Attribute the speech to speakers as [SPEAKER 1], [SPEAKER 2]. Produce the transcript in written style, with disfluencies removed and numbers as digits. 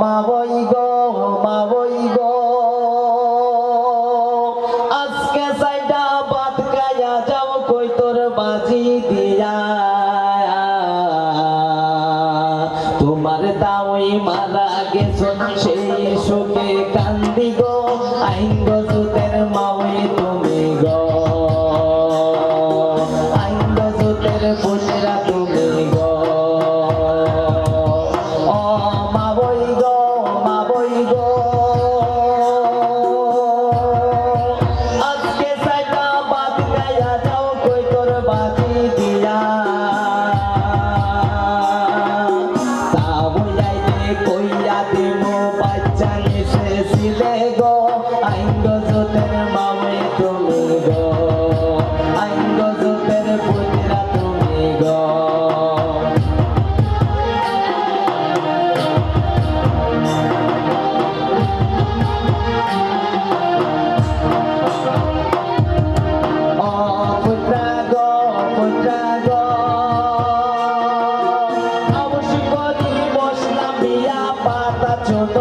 [SPEAKER 1] মা বই গো মা বই গো আজকে সাইডা ভাত খাইয়া যাও কই তোর বাজি দিয়া তোমার দাওই মারা গেছো সেই সুখে কান্দি গো আইন গো সুতের মাওই তুমি গো আইন গো সুতের পুতরা তুমি গো ও মা বই গো মা বই গো আজকে সাইডা ভাত খাইয়া যাও কই তোর বাজি দিয়া কইয়া দিমো বাচ্চা এসেছিলে গো আইন গো সুতের মাওই তুমি গো আইন গো সুতের পুতরা তুমি গো পুত্রা গো অবশ্যই করি বসলাম বিয়া পাতা ছোট